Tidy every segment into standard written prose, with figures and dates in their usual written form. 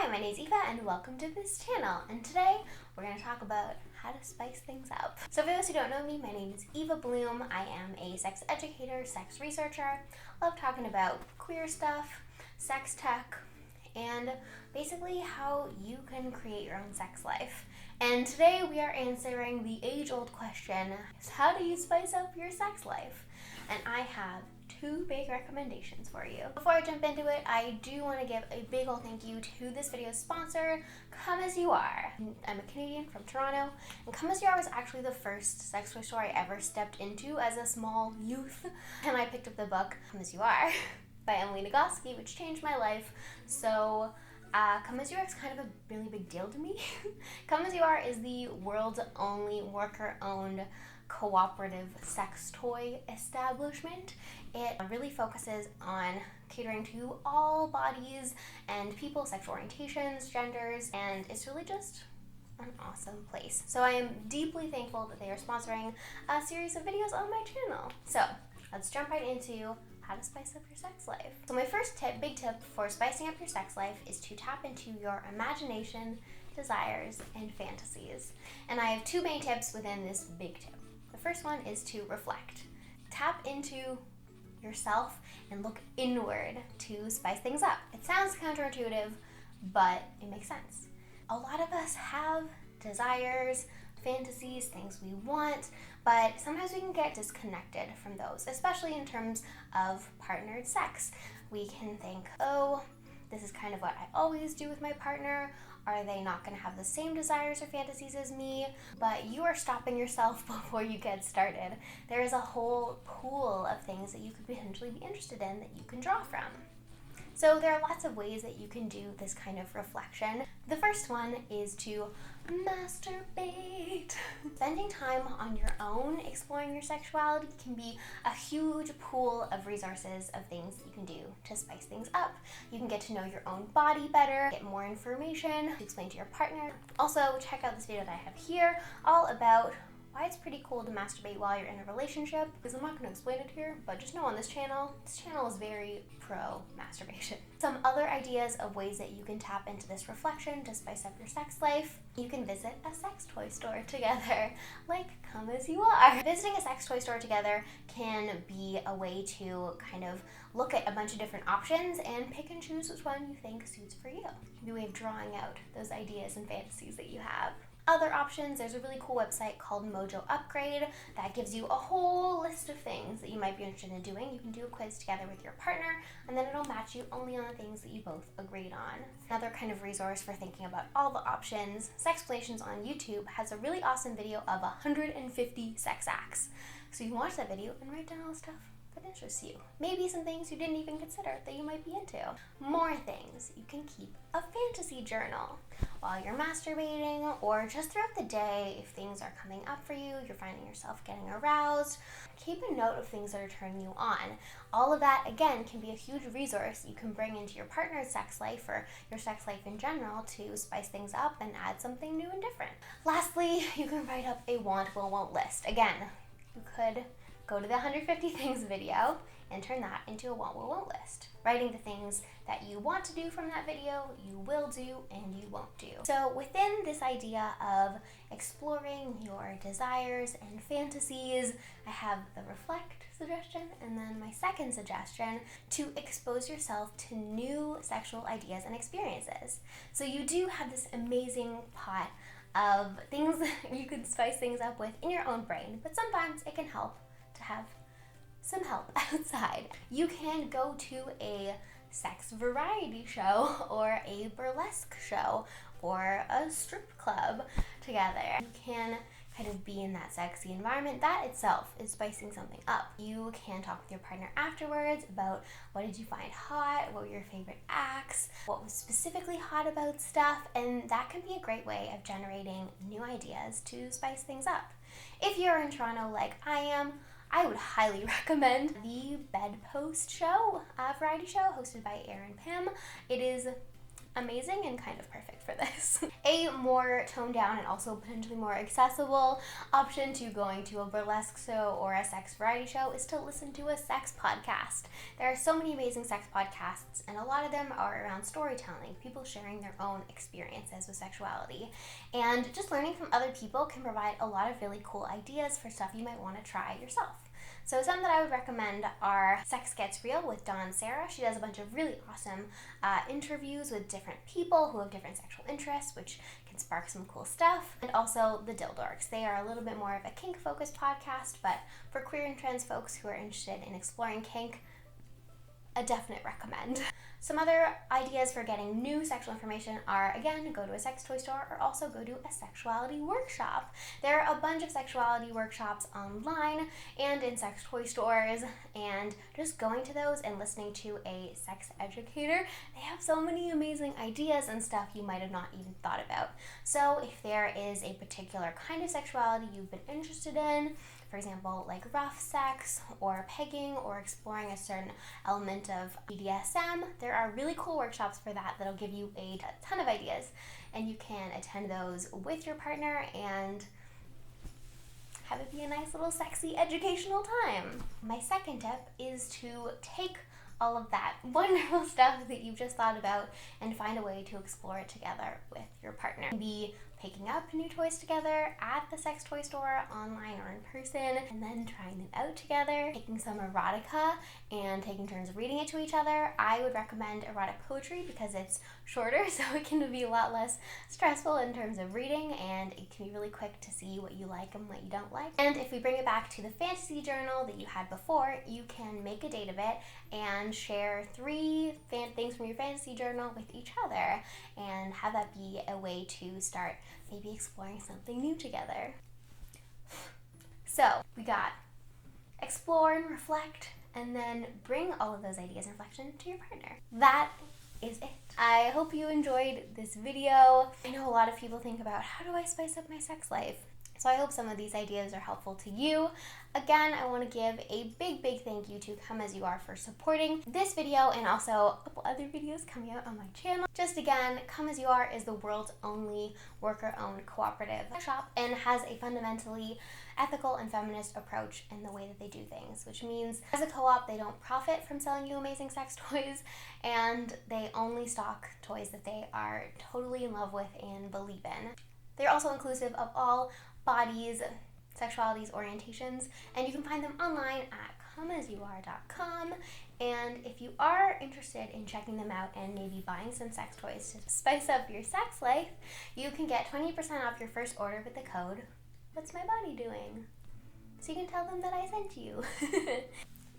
Hi, my name is Eva and welcome to this channel. And today we're going to talk about how to spice things up. So for those who don't know me, my name is Eva Bloom. I am a sex educator, sex researcher. I love talking about queer stuff, sex tech, and basically how you can create your own sex life. And today we are answering the age-old question, is how do you spice up your sex life? And I have two big recommendations for you. Before I jump into it, I do want to give a big old thank you to this video's sponsor, Come As You Are. I'm a Canadian from Toronto, and Come As You Are was actually the first sex toy store I ever stepped into as a small youth. And I picked up the book Come As You Are by Emily Nagoski, which changed my life. So Come As You Are is kind of a really big deal to me. Come As You Are is the world's only worker-owned cooperative sex toy establishment. It really focuses on catering to all bodies and people, sexual orientations, genders, and it's really just an awesome place. So I am deeply thankful that they are sponsoring a series of videos on my channel. So let's jump right into how to spice up your sex life. So my first big tip for spicing up your sex life is to tap into your imagination, desires, and fantasies. And I have two main tips within this big tip. The first one is to reflect. Tap into yourself and look inward to spice things up. It sounds counterintuitive, but it makes sense. A lot of us have desires, fantasies, things we want, but sometimes we can get disconnected from those, especially in terms of partnered sex. We can think, oh, this is kind of what I always do with my partner. Are they not going to have the same desires or fantasies as me? But you are stopping yourself before you get started. There is a whole pool of things that you could potentially be interested in that you can draw from. So there are lots of ways that you can do this kind of reflection. The first one is to masturbate. Spending time on your own exploring your sexuality can be a huge pool of resources of things that you can do to spice things up. You can get to know your own body better, get more information to explain to your partner. Also, check out this video that I have here all about why it's pretty cool to masturbate while you're in a relationship, because I'm not going to explain it here, but just know on this channel is very pro masturbation. Some other ideas of ways that you can tap into this reflection to spice up your sex life. You can visit a sex toy store together, like Come As You Are. Visiting a sex toy store together can be a way to kind of look at a bunch of different options and pick and choose which one you think suits for you. It can be a way of drawing out those ideas and fantasies that you have. Other options, there's a really cool website called Mojo Upgrade that gives you a whole list of things that you might be interested in doing. You can do a quiz together with your partner, and then it'll match you only on the things that you both agreed on. Another kind of resource for thinking about all the options, Sexplations on YouTube has a really awesome video of 150 sex acts. So you can watch that video and write down all the stuff that interests you. Maybe some things you didn't even consider that you might be into. More things, you can keep a fantasy journal while you're masturbating or just throughout the day. If things are coming up for you, you're finding yourself getting aroused, keep a note of things that are turning you on. All of that, again, can be a huge resource you can bring into your partner's sex life or your sex life in general to spice things up and add something new and different. Lastly, you can write up a want, will, won't list. Again, you could go to the 150 things video and turn that into a want, will, won't list. Writing the things that you want to do from that video, you will do, and you won't do. So within this idea of exploring your desires and fantasies, I have the reflect suggestion, and then my second suggestion, to expose yourself to new sexual ideas and experiences. So you do have this amazing pot of things you could spice things up with in your own brain, but sometimes it can help to have some help outside. You can go to a sex variety show or a burlesque show or a strip club together. You can kind of be in that sexy environment. That itself is spicing something up. You can talk with your partner afterwards about what did you find hot, what were your favorite acts, what was specifically hot about stuff, and that can be a great way of generating new ideas to spice things up. If you're in Toronto like I am, I would highly recommend the Bedpost show, a variety show hosted by Aaron Pym. It is amazing and kind of perfect for this. A more toned down and also potentially more accessible option to going to a burlesque show or a sex variety show is to listen to a sex podcast. There are so many amazing sex podcasts, and a lot of them are around storytelling, people sharing their own experiences with sexuality. And just learning from other people can provide a lot of really cool ideas for stuff you might want to try yourself. So some that I would recommend are Sex Gets Real with Dawn Sarah. She does a bunch of really awesome interviews with different people who have different sexual interests, which can spark some cool stuff. And also the Dildorks. They are a little bit more of a kink-focused podcast, but for queer and trans folks who are interested in exploring kink, a definite recommend. Some other ideas for getting new sexual information are, again, go to a sex toy store or also go to a sexuality workshop. There are a bunch of sexuality workshops online and in sex toy stores, and just going to those and listening to a sex educator, they have so many amazing ideas and stuff you might have not even thought about. So if there is a particular kind of sexuality you've been interested in, for example, like rough sex or pegging or exploring a certain element of BDSM, there are really cool workshops for that that'll give you a ton of ideas, and you can attend those with your partner and have it be a nice little sexy educational time. My second tip is to take all of that wonderful stuff that you've just thought about and find a way to explore it together with your partner. Be picking up new toys together at the sex toy store, online or in person, and then trying them out together, taking some erotica and taking turns reading it to each other. I would recommend erotic poetry because it's shorter, so it can be a lot less stressful in terms of reading, and it can be really quick to see what you like and what you don't like. And if we bring it back to the fantasy journal that you had before, you can make a date of it and share 3 things from your fantasy journal with each other and have that be a way to start maybe exploring something new together. So we got explore and reflect, and then bring all of those ideas and reflection to your partner. That is it. I hope you enjoyed this video. I know a lot of people think about, how do I spice up my sex life? So I hope some of these ideas are helpful to you. Again, I want to give a big thank you to Come As You Are for supporting this video and also a couple other videos coming out on my channel. Just again, Come As You Are is the world's only worker-owned cooperative shop and has a fundamentally ethical and feminist approach in the way that they do things, which means as a co-op, they don't profit from selling you amazing sex toys, and they only stock toys that they are totally in love with and believe in. They're also inclusive of all bodies, sexualities, orientations, and you can find them online at comeasyouare.com. And if you are interested in checking them out and maybe buying some sex toys to spice up your sex life, you can get 20% off your first order with the code, "What's my body doing?" So you can tell them that I sent you.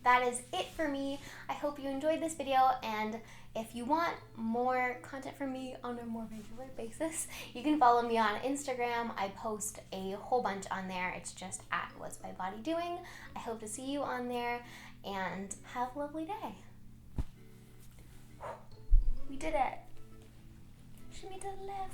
That is it for me. I hope you enjoyed this video, and if you want more content from me on a more regular basis, you can follow me on Instagram. I post a whole bunch on there. It's just at What's My Body Doing. I hope to see you on there, and have a lovely day. We did it. Shimmy to the left.